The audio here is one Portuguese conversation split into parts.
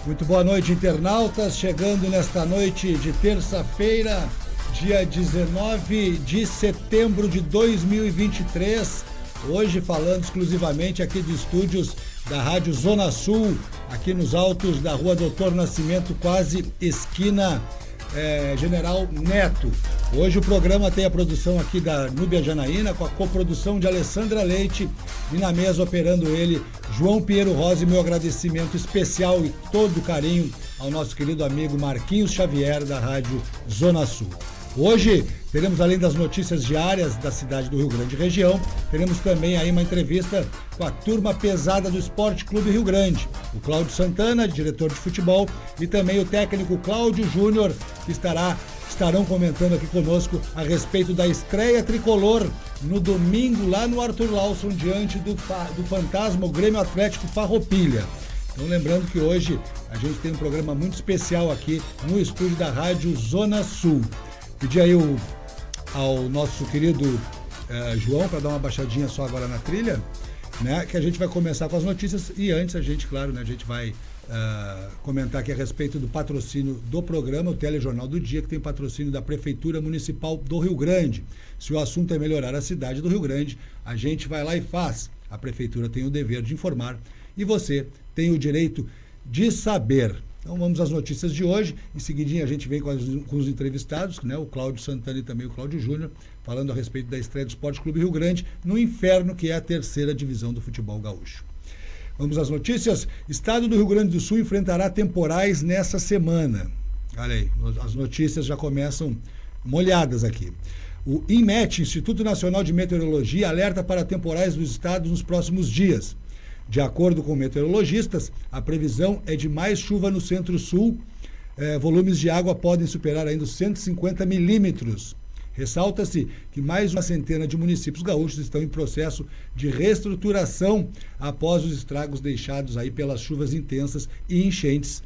Muito boa noite, internautas, chegando nesta noite de terça-feira, dia 19 de setembro de 2023, hoje falando exclusivamente aqui dos estúdios da Rádio Zona Sul, aqui nos altos da Rua Doutor Nascimento, quase esquina General Neto. Hoje o programa tem a produção aqui da Núbia Janaína, com a coprodução de Alessandra Leite, e na mesa operando ele, João Piero Rosa, e meu agradecimento especial e todo o carinho ao nosso querido amigo Marquinhos Xavier, da Rádio Zona Sul. Hoje teremos, além das notícias diárias da cidade do Rio Grande região, teremos também aí uma entrevista com a turma pesada do Esporte Clube Rio Grande, o Cláudio Santana, diretor de futebol, e também o técnico Cláudio Júnior, que estarão comentando aqui conosco a respeito da estreia tricolor no domingo lá no Arthur Lawson, diante do fantasma, o Grêmio Atlético Farroupilha. Então, lembrando que hoje a gente tem um programa muito especial aqui no estúdio da Rádio Zona Sul. Pedi aí ao nosso querido João para dar uma baixadinha só agora na trilha, né? Que a gente vai começar com as notícias e antes a gente, claro, né, a gente vai comentar aqui a respeito do patrocínio do programa, o Telejornal do Dia, que tem patrocínio da Prefeitura Municipal do Rio Grande. Se o assunto é melhorar a cidade do Rio Grande, a gente vai lá e faz. A Prefeitura tem o dever de informar e você tem o direito de saber. Então vamos às notícias de hoje. Em seguidinha a gente vem com os entrevistados, né? O Cláudio Santana e também o Cláudio Júnior, falando a respeito da estreia do Esporte Clube Rio Grande no inferno, que é a terceira divisão do futebol gaúcho. Vamos às notícias. Estado do Rio Grande do Sul enfrentará temporais nessa semana. Olha aí, as notícias já começam molhadas aqui. O INMET, Instituto Nacional de Meteorologia, alerta para temporais dos estados nos próximos dias. De acordo com meteorologistas, a previsão é de mais chuva no centro-sul. Volumes de água podem superar ainda os 150 milímetros. Ressalta-se que mais uma centena de municípios gaúchos estão em processo de reestruturação após os estragos deixados aí pelas chuvas intensas e enchentes.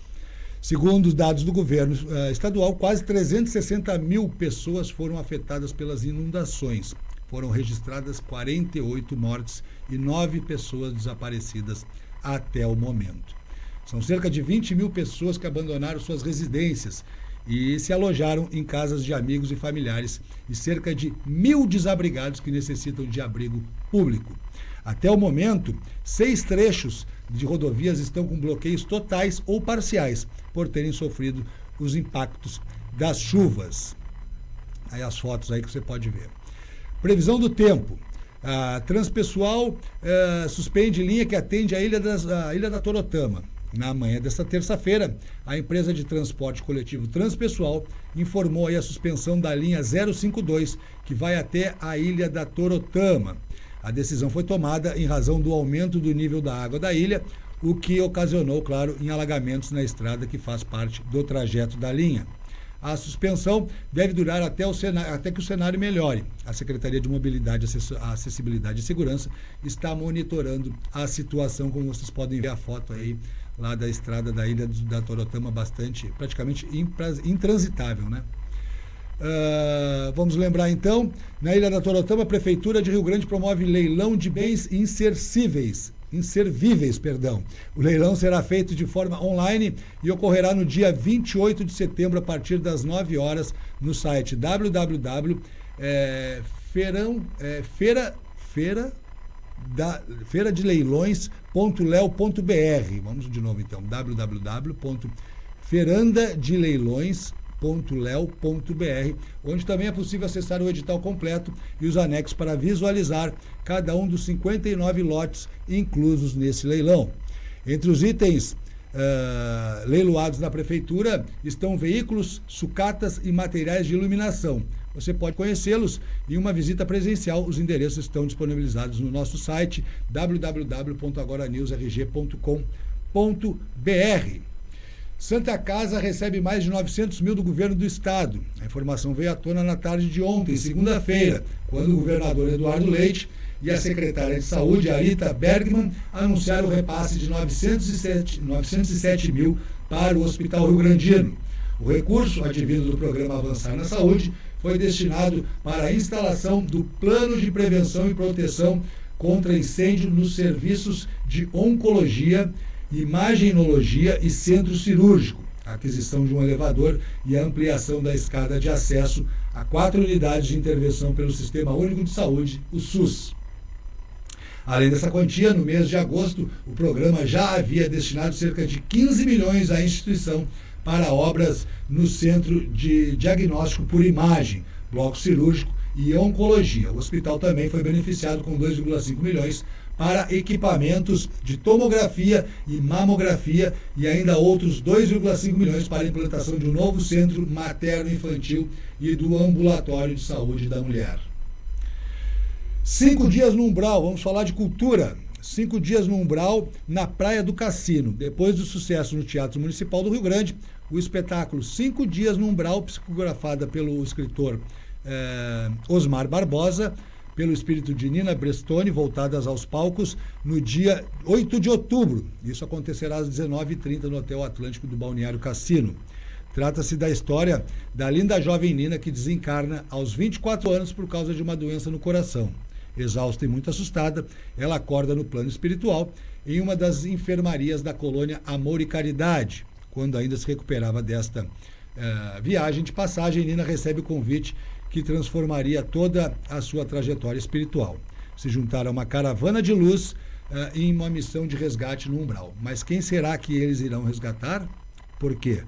Segundo os dados do governo estadual, quase 360 mil pessoas foram afetadas pelas inundações. Foram registradas 48 mortes e 9 pessoas desaparecidas até o momento. São cerca de 20 mil pessoas que abandonaram suas residências e se alojaram em casas de amigos e familiares, e cerca de 1.000 desabrigados que necessitam de abrigo público. Até o momento, 6 trechos de rodovias estão com bloqueios totais ou parciais, por terem sofrido os impactos das chuvas. Aí as fotos aí que você pode ver. Previsão do tempo. A Transpessoal suspende linha que atende a Ilha da Torotama. Na manhã desta terça-feira, a empresa de transporte coletivo Transpessoal informou aí a suspensão da linha 052, que vai até a Ilha da Torotama. A decisão foi tomada em razão do aumento do nível da água da ilha, o que ocasionou, claro, em alagamentos na estrada que faz parte do trajeto da linha. A suspensão deve durar até que o cenário melhore. A Secretaria de Mobilidade, Acessibilidade e Segurança está monitorando a situação, como vocês podem ver a foto aí, lá da estrada da Ilha da Torotama, praticamente intransitável, né? Vamos lembrar então, na Ilha da Torotama, a Prefeitura de Rio Grande promove leilão de bens inservíveis. O leilão será feito de forma online e ocorrerá no dia 28 de setembro, a partir das 9 horas, no site feiradeleiloes.leo.br. Vamos de novo então, www.feirandadeleiloes.leo.br, onde também é possível acessar o edital completo e os anexos para visualizar cada um dos 59 lotes inclusos nesse leilão. Entre os itens leiloados na Prefeitura estão veículos, sucatas e materiais de iluminação. Você pode conhecê-los em uma visita presencial. Os endereços estão disponibilizados no nosso site www.agoranewsrg.com.br. Santa Casa recebe mais de 900 mil do governo do estado. A informação veio à tona na tarde de ontem, segunda-feira, quando o governador Eduardo Leite e a secretária de Saúde, Arita Bergman, anunciaram o repasse de 907 mil para o Hospital Rio Grandino. O recurso, advindo do programa Avançar na Saúde, foi destinado para a instalação do Plano de Prevenção e Proteção contra Incêndio nos serviços de oncologia imagenologia e centro cirúrgico, a aquisição de um elevador e a ampliação da escada de acesso a 4 unidades de intervenção pelo Sistema Único de Saúde, o SUS. Além dessa quantia, no mês de agosto, o programa já havia destinado cerca de 15 milhões à instituição para obras no Centro de Diagnóstico por Imagem, Bloco Cirúrgico e Oncologia. O hospital também foi beneficiado com 2,5 milhões para equipamentos de tomografia e mamografia e ainda outros 2,5 milhões para a implantação de um novo centro materno-infantil e do ambulatório de saúde da mulher. 5 dias no Umbral, vamos falar de cultura. 5 dias no Umbral, na Praia do Cassino. Depois do sucesso no Teatro Municipal do Rio Grande, o espetáculo 5 dias no Umbral, psicografada pelo escritor Osmar Barbosa, pelo espírito de Nina Brestoni, voltadas aos palcos no dia 8 de outubro. Isso acontecerá às 19h30 no Hotel Atlântico do Balneário Cassino. Trata-se da história da linda jovem Nina que desencarna aos 24 anos por causa de uma doença no coração. Exausta e muito assustada, ela acorda no plano espiritual em uma das enfermarias da colônia Amor e Caridade. Quando ainda se recuperava desta viagem de passagem, Nina recebe o convite que transformaria toda a sua trajetória espiritual. Se juntar a uma caravana de luz em uma missão de resgate no Umbral. Mas quem será que eles irão resgatar? Por quê?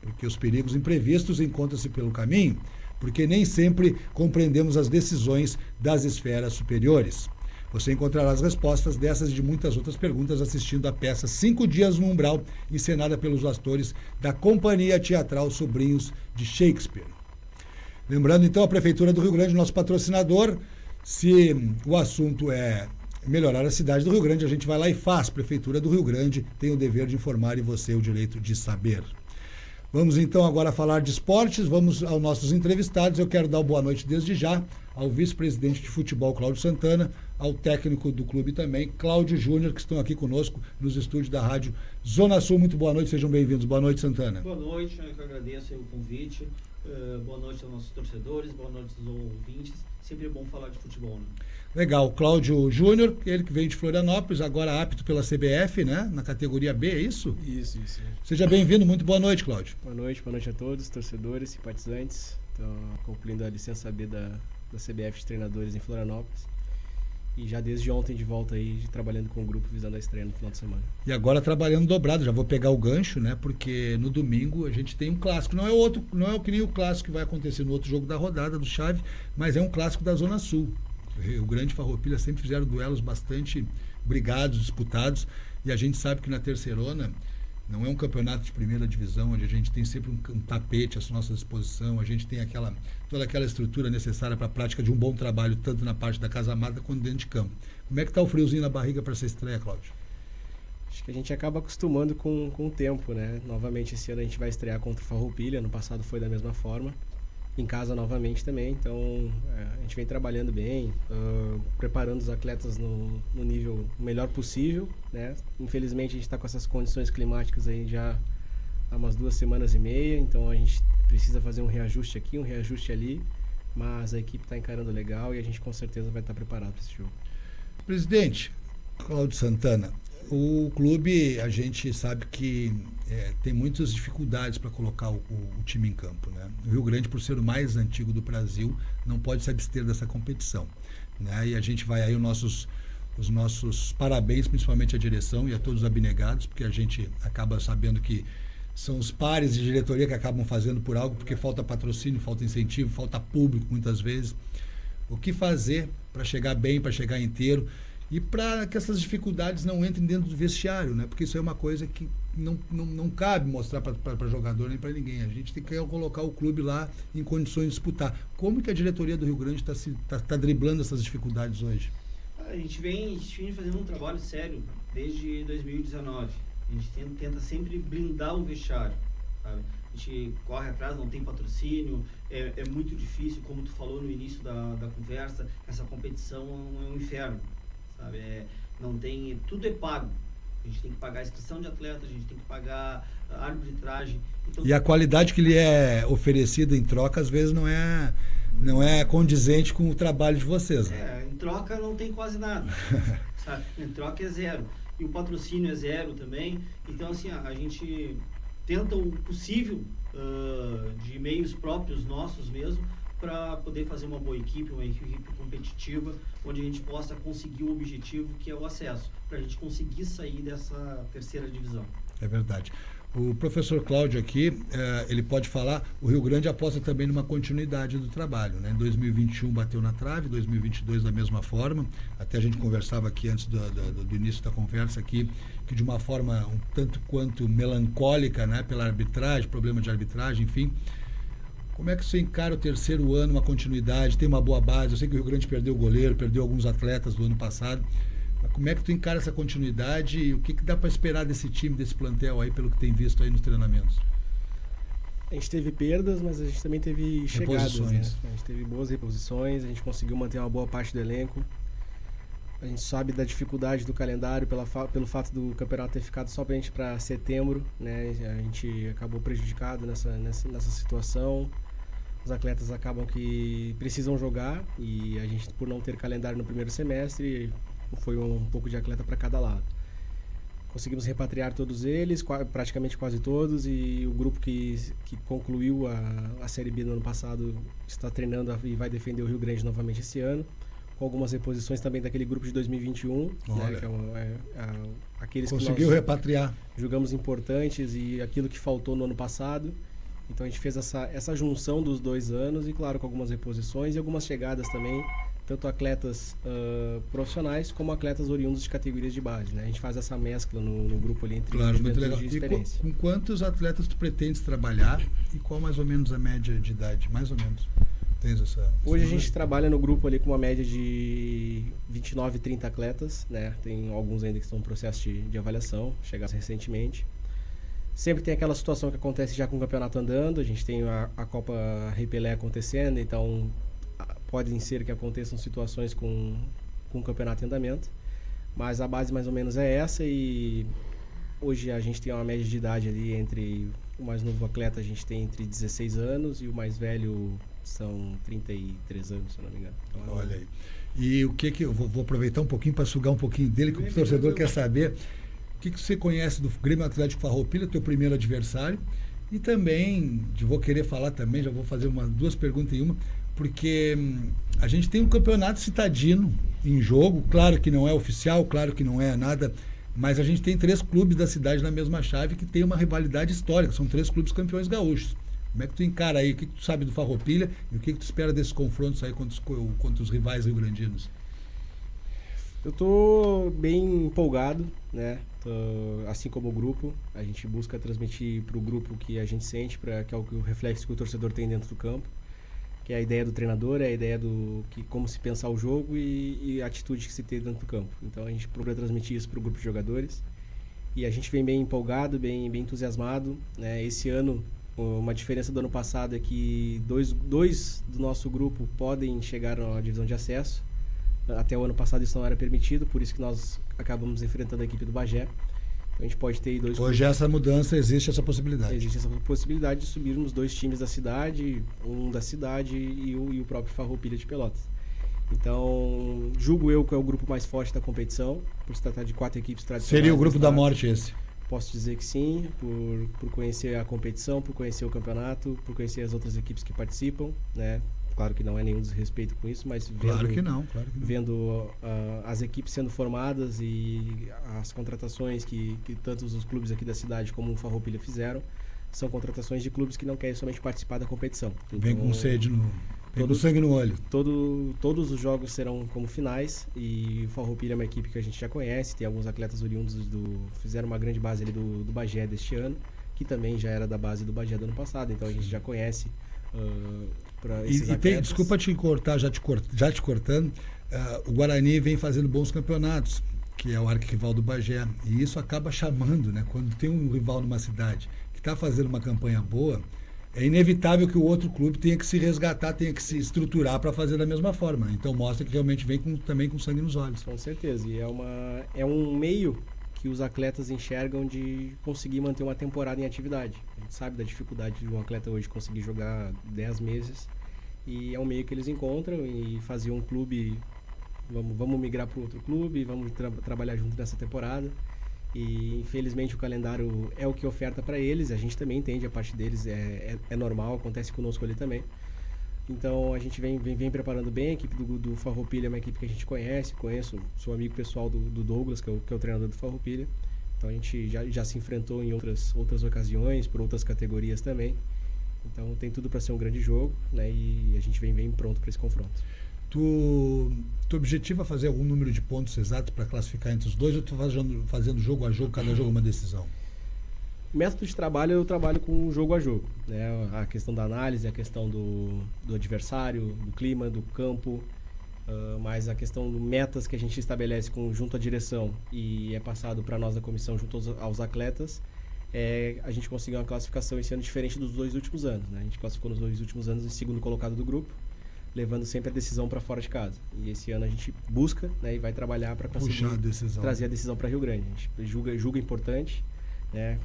Porque os perigos imprevistos encontram-se pelo caminho, porque nem sempre compreendemos as decisões das esferas superiores. Você encontrará as respostas dessas e de muitas outras perguntas assistindo à peça 5 dias no Umbral, encenada pelos atores da Companhia Teatral Sobrinhos de Shakespeare. Lembrando então a Prefeitura do Rio Grande, nosso patrocinador, se o assunto é melhorar a cidade do Rio Grande, a gente vai lá e faz. Prefeitura do Rio Grande tem o dever de informar e você o direito de saber. Vamos então agora falar de esportes, vamos aos nossos entrevistados. Eu quero dar boa noite desde já ao vice-presidente de futebol, Cláudio Santana, ao técnico do clube também, Cláudio Júnior, que estão aqui conosco nos estúdios da Rádio Zona Sul. Muito boa noite, sejam bem-vindos. Boa noite, Santana. Boa noite, eu que agradeço o convite. Boa noite aos nossos torcedores, boa noite aos ouvintes. Sempre é bom falar de futebol, né? Legal, Cláudio Júnior, ele que veio de Florianópolis, agora apto pela CBF, né? Na categoria B, é isso? Isso. Seja bem-vindo, muito boa noite, Cláudio. Boa noite a todos, torcedores, simpatizantes. Estou concluindo a licença B da CBF de treinadores em Florianópolis. E já desde ontem de volta aí, trabalhando com o grupo, visando a estreia no final de semana. E agora trabalhando dobrado, já vou pegar o gancho, né? Porque no domingo a gente tem um clássico. Não é que nem o clássico que vai acontecer no outro jogo da rodada, do Chave, mas é um clássico da Zona Sul. Rio Grande e Farroupilha sempre fizeram duelos bastante brigados, disputados, e a gente sabe que na Terceirona não é um campeonato de primeira divisão, onde a gente tem sempre um tapete à nossa disposição, a gente tem toda aquela estrutura necessária para a prática de um bom trabalho, tanto na parte da casa mata quanto dentro de campo. Como é que está o friozinho na barriga para essa estreia, Cláudio? Acho que a gente acaba acostumando com o tempo, né? Novamente esse ano a gente vai estrear contra o Farroupilha, no passado foi da mesma forma. Em casa novamente também, então a gente vem trabalhando bem, preparando os atletas no nível melhor possível, né? Infelizmente a gente está com essas condições climáticas aí já há umas 2 semanas e meia, então a gente precisa fazer um reajuste aqui, um reajuste ali, mas a equipe está encarando legal e a gente com certeza vai estar preparado para esse jogo. Presidente, Cláudio Santana, o clube, a gente sabe que tem muitas dificuldades para colocar o time em campo, né? O Rio Grande, por ser o mais antigo do Brasil, não pode se abster dessa competição, né? E a gente vai aí os nossos parabéns, principalmente à direção e a todos os abnegados, porque a gente acaba sabendo que são os pares de diretoria que acabam fazendo por algo, porque falta patrocínio, falta incentivo, falta público muitas vezes. O que fazer para chegar bem, para chegar inteiro e para que essas dificuldades não entrem dentro do vestiário, né? Porque isso é uma coisa que não cabe mostrar para jogador nem para ninguém. A gente tem que colocar o clube lá em condições de disputar. Como que a diretoria do Rio Grande está driblando essas dificuldades hoje? A gente vem fazendo um trabalho sério desde 2019. A gente tenta sempre blindar o vestiário, sabe? A gente corre atrás, não tem patrocínio, é muito difícil, como tu falou no início da conversa, essa competição é um inferno, sabe? Não tem, tudo é pago. A gente tem que pagar a inscrição de atleta, a gente tem que pagar a arbitragem. Então, e a qualidade que lhe é oferecida em troca, às vezes, não é condizente com o trabalho de vocês, né? Em troca não tem quase nada, sabe? Em troca é zero. e o patrocínio é zero também. Então, assim, a gente tenta o possível de meios próprios nossos mesmo, para poder fazer uma boa equipe, uma equipe competitiva, onde a gente possa conseguir o objetivo, que é o acesso, para a gente conseguir sair dessa terceira divisão. É verdade. O professor Cláudio aqui, ele pode falar, o Rio Grande aposta também numa continuidade do trabalho, né? Em 2021 bateu na trave, 2022 da mesma forma, até a gente conversava aqui antes do início da conversa aqui, que de uma forma um tanto quanto melancólica, né? Pela arbitragem, problema de arbitragem, enfim. Como é que você encara o terceiro ano, uma continuidade, tem uma boa base? Eu sei que o Rio Grande perdeu o goleiro, perdeu alguns atletas do ano passado, mas como é que tu encara essa continuidade e o que dá para esperar desse time, desse plantel aí, pelo que tem visto aí nos treinamentos? A gente teve perdas, mas a gente também teve chegadas, né? Reposições. A gente teve boas reposições, a gente conseguiu manter uma boa parte do elenco. A gente sabe da dificuldade do calendário pelo fato do campeonato ter ficado só pra gente para setembro, né? A gente acabou prejudicado nessa situação. Os atletas acabam que precisam jogar e a gente, por não ter calendário no primeiro semestre, foi um pouco de atleta para cada lado. Conseguimos repatriar todos eles, praticamente quase todos, e o grupo que concluiu a Série B no ano passado está treinando e vai defender o Rio Grande novamente esse ano, com algumas reposições também daquele grupo de 2021, né, que aqueles conseguiu que nós repatriar. julgamos importantes e aquilo que faltou no ano passado. Então a gente fez essa junção dos 2 anos e, claro, com algumas reposições e algumas chegadas também, tanto atletas profissionais como atletas oriundos de categorias de base, né? A gente faz essa mescla no grupo ali entre Claro, muito legal. juventude e E experiência. com quantos atletas tu pretendes trabalhar e qual mais ou menos a média de idade? Mais ou menos. Tens essa Hoje a gente trabalha no grupo ali com uma média de 29, 30 atletas, né? Tem alguns ainda que estão em processo de avaliação, chegados recentemente. Sempre tem aquela situação que acontece já com o campeonato andando, a gente tem a Copa Rei Pelé acontecendo, então podem ser que aconteçam situações com o campeonato em andamento, mas a base mais ou menos é essa e hoje a gente tem uma média de idade ali entre o mais novo atleta a gente tem entre 16 anos e o mais velho são 33 anos, se eu não me engano. Então, olha aí. E o que eu vou aproveitar um pouquinho para sugar um pouquinho dele, que o torcedor quer saber. O que você conhece do Grêmio Atlético Farroupilha, teu primeiro adversário? E também, vou querer falar também, já vou fazer duas perguntas em uma, porque a gente tem um campeonato citadino em jogo, claro que não é oficial, claro que não é nada, mas a gente tem 3 clubes da cidade na mesma chave que tem uma rivalidade histórica, são 3 clubes campeões gaúchos. Como é que tu encara aí, o que tu sabe do Farroupilha e o que tu espera desses confrontos aí contra os rivais rio-grandinos? Eu tô bem empolgado, né? Assim como o grupo, a gente busca transmitir para o grupo o que a gente sente, que é o reflexo que o torcedor tem dentro do campo, que é a ideia do treinador, é a ideia como se pensar o jogo e a atitude que se tem dentro do campo. Então a gente procura transmitir isso para o grupo de jogadores e a gente vem bem empolgado, bem entusiasmado, né? Esse ano, uma diferença do ano passado é que dois do nosso grupo podem chegar na divisão de acesso. Até o ano passado isso não era permitido, por isso que nós acabamos enfrentando a equipe do Bagé. Então a gente pode ter 2 Hoje essa mudança, existe essa possibilidade. Existe essa possibilidade de subirmos 2 times da cidade, um da cidade e o próprio Farroupilha de Pelotas. Então, julgo eu que é o grupo mais forte da competição, por se tratar de 4 equipes tradicionais. Seria o grupo da morte esse? Posso dizer que sim, por conhecer a competição, por conhecer o campeonato, por conhecer as outras equipes que participam, né? Claro que não é nenhum desrespeito com isso, mas claro que não. Vendo as equipes sendo formadas e as contratações que tantos os clubes aqui da cidade como o Farroupilha fizeram, são contratações de clubes que não querem somente participar da competição. Então, vem com sede vem com sangue no olho. Todos os jogos serão como finais e o Farroupilha é uma equipe que a gente já conhece, tem alguns atletas oriundos fizeram uma grande base ali do Bagé deste ano, que também já era da base do Bagé do ano passado, então a gente já conhece desculpa te cortar, já te cortando, o Guarani vem fazendo bons campeonatos, que é o arquirrival do Bagé, e isso acaba chamando, né? Quando tem um rival numa cidade que está fazendo uma campanha boa, é inevitável que o outro clube tenha que se resgatar, tenha que se estruturar para fazer da mesma forma. Então mostra que realmente vem também com sangue nos olhos. Com certeza, e é um meio que os atletas enxergam de conseguir manter uma temporada em atividade. A gente sabe da dificuldade de um atleta hoje conseguir jogar 10 meses e é um meio que eles encontram e fazer um clube vamos migrar para outro clube, vamos trabalhar junto nessa temporada. E infelizmente o calendário é o que oferta para eles, a gente também entende, a parte deles é normal, acontece conosco ali também. Então a gente vem preparando bem, a equipe do Farroupilha é uma equipe que a gente conheço, sou amigo pessoal do Douglas, que é o treinador do Farroupilha. Então a gente já se enfrentou em outras ocasiões, por outras categorias também. Então tem tudo para ser um grande jogo, né? E a gente vem pronto para esse confronto. Tu objetivo é fazer algum número de pontos exatos para classificar entre os dois, ou tu fazendo jogo a jogo, cada jogo uma decisão? O método de trabalho, eu trabalho com jogo a jogo, né? A questão da análise, a questão do adversário, do clima, do campo, mas a questão de metas que a gente estabelece junto à direção e é passado para nós da comissão junto aos atletas, a gente conseguiu uma classificação esse ano diferente dos 2 últimos anos, né? A gente classificou nos 2 últimos anos em segundo colocado do grupo, levando sempre a decisão para fora de casa. E esse ano a gente busca, né, e vai trabalhar para conseguir trazer a decisão para Rio Grande. A gente julga importante, né?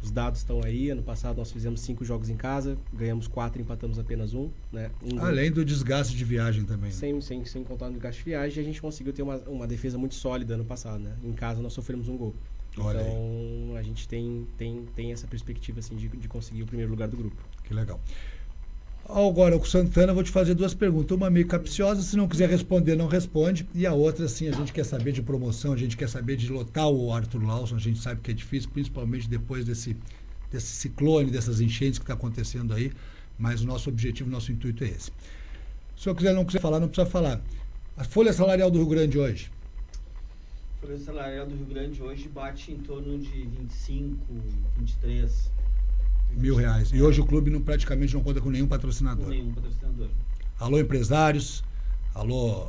Os dados estão aí. Ano passado nós fizemos 5 jogos em casa, ganhamos 4, empatamos apenas 1, né? Além do desgaste de viagem também. Sem contar no desgaste de viagem, a gente conseguiu ter uma defesa muito sólida ano passado, né? Em casa nós sofremos 1 gol. Olha então aí. A gente tem essa perspectiva assim, de conseguir o primeiro lugar do grupo. Que legal. Agora, com o Santana, eu vou te fazer 2 perguntas. Uma meio capciosa, se não quiser responder, não responde. E a outra, assim, a gente quer saber de promoção, a gente quer saber de lotar o Arthur Lawson, a gente sabe que é difícil, principalmente depois desse ciclone, dessas enchentes que está acontecendo aí, mas o nosso objetivo, o nosso intuito é esse. Se eu não quiser falar, não precisa falar. A folha salarial do Rio Grande hoje? A folha salarial do Rio Grande hoje bate em torno de 25, 23... R$1.000. E hoje o clube praticamente não conta com nenhum patrocinador. Com nenhum patrocinador. Alô, empresários, alô,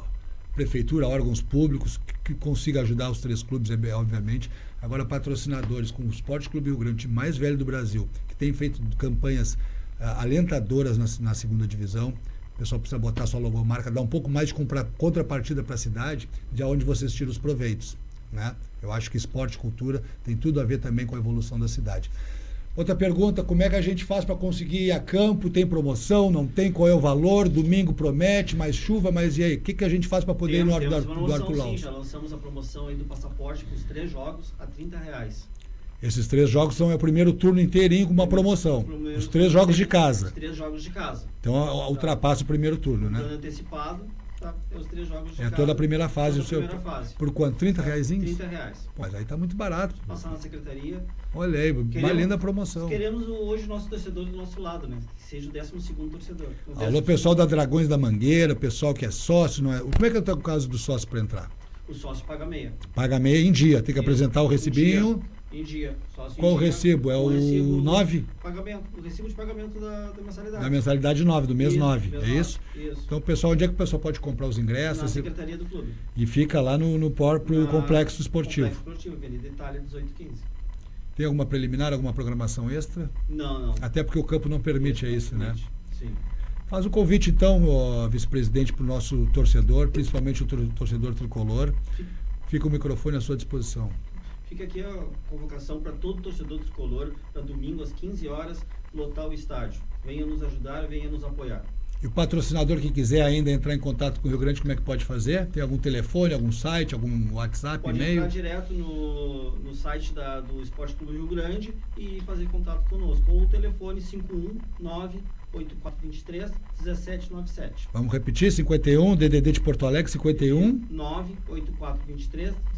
prefeitura, órgãos públicos, que consiga ajudar os 3 clubes, obviamente. Agora, patrocinadores, como o Esporte Clube Rio Grande, o time mais velho do Brasil, que tem feito campanhas alentadoras na segunda divisão. O pessoal precisa botar sua logomarca, dar um pouco mais de contrapartida para a cidade, de onde vocês tiram os proveitos, né? Eu acho que esporte e cultura tem tudo a ver também com a evolução da cidade. Outra pergunta, como é que a gente faz para conseguir ir a campo? Tem promoção? Não tem? Qual é o valor? Domingo promete, mais chuva, mas e aí? O que a gente faz para poder ir no Arthur Lawson? Sim, já lançamos a promoção aí do passaporte com os 3 jogos a R$30. Esses 3 jogos são o primeiro turno inteirinho com uma promoção. Os 3 jogos de casa. Os 3 jogos de casa. Então ultrapassa o primeiro turno, né? Turno antecipado, tá? Os 3 jogos de casa. Toda a primeira fase. Fase. Por quanto? R$30? R$30. Mas aí tá muito barato. Passar na secretaria. Olha aí, uma linda promoção. Queremos hoje o nosso torcedor do nosso lado, né? Que seja o 12º torcedor. Alô, pessoal da Dragões da Mangueira, pessoal que é sócio, não é? Como é que é o caso do sócio para entrar? O sócio paga meia. Paga meia em dia, tem que apresentar o recibinho. Em dia. Qual o recibo? É o 9? Pagamento. O recibo de pagamento da mensalidade. Da mensalidade 9, do mês 9. É isso? Isso. Então, pessoal, onde é que o pessoal pode comprar os ingressos? Na secretaria do clube. E fica lá no próprio complexo esportivo. Complexo esportivo, Avenida Itália 1815. Tem alguma preliminar, alguma programação extra? Não. Até porque o campo não permite isso, né? Sim. Faz o convite, então, vice-presidente, para o nosso torcedor, principalmente o torcedor tricolor. Fica o microfone à sua disposição. Fica aqui a convocação para todo torcedor tricolor, para domingo às 15 horas, lotar o estádio. Venha nos ajudar, venha nos apoiar. E o patrocinador que quiser ainda entrar em contato com o Rio Grande, como é que pode fazer? Tem algum telefone, algum site, algum WhatsApp, pode e-mail? Pode entrar direto no site do Esporte Clube Rio Grande e fazer contato conosco. Ou o telefone 519-8423-1797. Vamos repetir, 51, DDD de Porto Alegre, 51?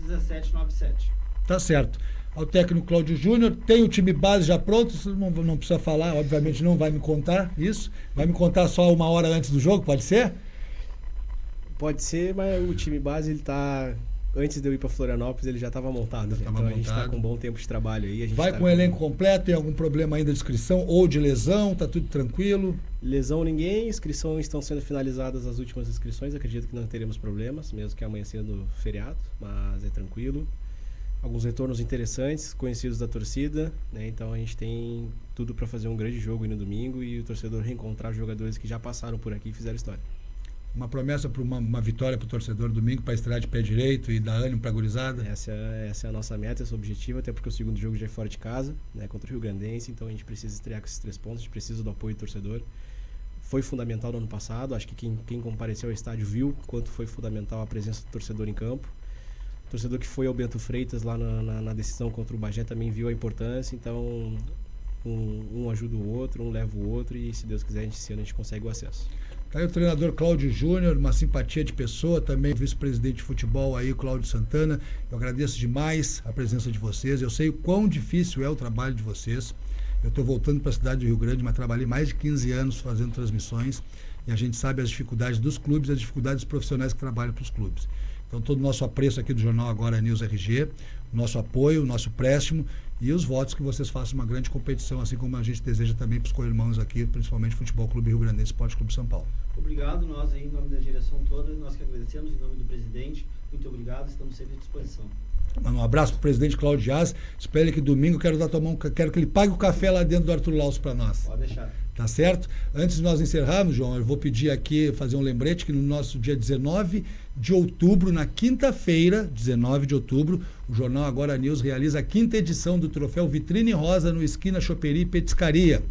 98423-1797. Tá certo. Ao técnico Cláudio Júnior, tem o time base já pronto, não precisa falar, obviamente não vai me contar isso. Vai me contar só 1 hora antes do jogo, pode ser? Pode ser, mas o time base, ele tá... Antes de eu ir para Florianópolis, ele já estava montado. Então a gente está com um bom tempo de trabalho aí. Vai com o elenco completo? Tem algum problema ainda de inscrição ou de lesão? Tá tudo tranquilo? Lesão ninguém, inscrições estão sendo finalizadas, as últimas inscrições. Acredito que não teremos problemas, mesmo que amanhã sendo feriado, mas é tranquilo. Alguns retornos interessantes, conhecidos da torcida, né? Então a gente tem tudo para fazer um grande jogo aí no domingo e o torcedor reencontrar jogadores que já passaram por aqui e fizeram história. Uma promessa para uma vitória para o torcedor domingo, para estrear de pé direito e dar ânimo para a gurizada? Essa é a nossa meta, esse é o objetivo, até porque o segundo jogo já é fora de casa, né, contra o Rio Grandense, então a gente precisa estrear com esses 3 pontos, a gente precisa do apoio do torcedor. foi fundamental no ano passado. Acho que quem compareceu ao estádio viu quanto foi fundamental a presença do torcedor em campo. O torcedor que foi ao Bento Freitas lá na decisão contra o Bagé também viu a importância. Então, um ajuda o outro, um leva o outro e, se Deus quiser, esse ano a gente consegue o acesso. Tá aí o treinador Cláudio Júnior, uma simpatia de pessoa, também vice-presidente de futebol aí, Cláudio Santana. Eu agradeço demais a presença de vocês. Eu sei o quão difícil é o trabalho de vocês. Eu estou voltando para a cidade do Rio Grande, mas trabalhei mais de 15 anos fazendo transmissões e a gente sabe as dificuldades dos clubes, as dificuldades dos profissionais que trabalham para os clubes. Então, todo o nosso apreço aqui do Jornal Agora News RG, o nosso apoio, o nosso préstimo e os votos que vocês façam uma grande competição, assim como a gente deseja também para os co-irmãos aqui, principalmente Futebol Clube Rio Grandense e Esporte Clube São Paulo. Obrigado, nós aí, em nome da direção toda, nós que agradecemos, em nome do presidente, muito obrigado, estamos sempre à disposição. Um abraço para o presidente Cláudio Dias. Espero que domingo quero que ele pague o café lá dentro do Arthur Lauso para nós. Pode deixar. Tá certo? Antes de nós encerrarmos, João, eu vou pedir aqui, fazer um lembrete, que no nosso dia 19 de outubro, na quinta-feira, 19 de outubro, o Jornal Agora News realiza a 5ª edição do Troféu Vitrine Rosa no Esquina Choperia e Petiscaria.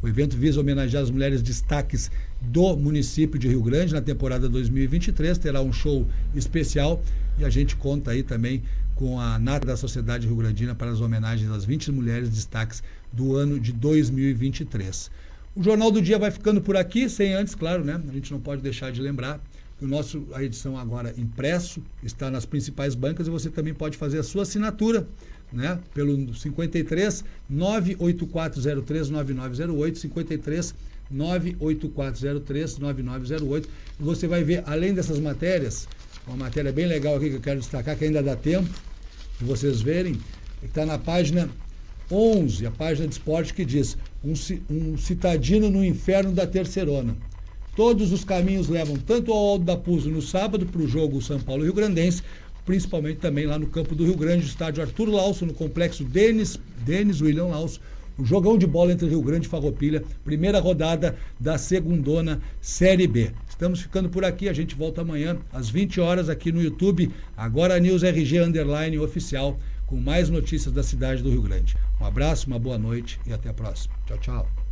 O evento visa homenagear as mulheres destaques do município de Rio Grande na temporada 2023. Terá um show especial e a gente conta aí também com a nata da Sociedade Rio Grandina para as homenagens às 20 mulheres destaques do ano de 2023. O Jornal do Dia vai ficando por aqui, sem antes, claro, né? A gente não pode deixar de lembrar que a edição agora impresso está nas principais bancas e você também pode fazer a sua assinatura, né? Pelo 53 98403 9908, 53 98403 9908. E você vai ver, além dessas matérias, uma matéria bem legal aqui que eu quero destacar, que ainda dá tempo de vocês verem, que está na página 11, a página de esporte, que diz: um citadino no inferno da Terceirona. Todos os caminhos levam tanto ao Alto da Puso no sábado para o jogo São Paulo Rio Grandense, principalmente também lá no campo do Rio Grande, o estádio Arthur Lauso, no complexo Denis William Lauso, o jogão de bola entre Rio Grande e Farroupilha, primeira rodada da segundona Série B. Estamos ficando por aqui, a gente volta amanhã às 20 horas aqui no YouTube, Agora News RG _ oficial, com mais notícias da cidade do Rio Grande. Um abraço, uma boa noite e até a próxima. Tchau, tchau.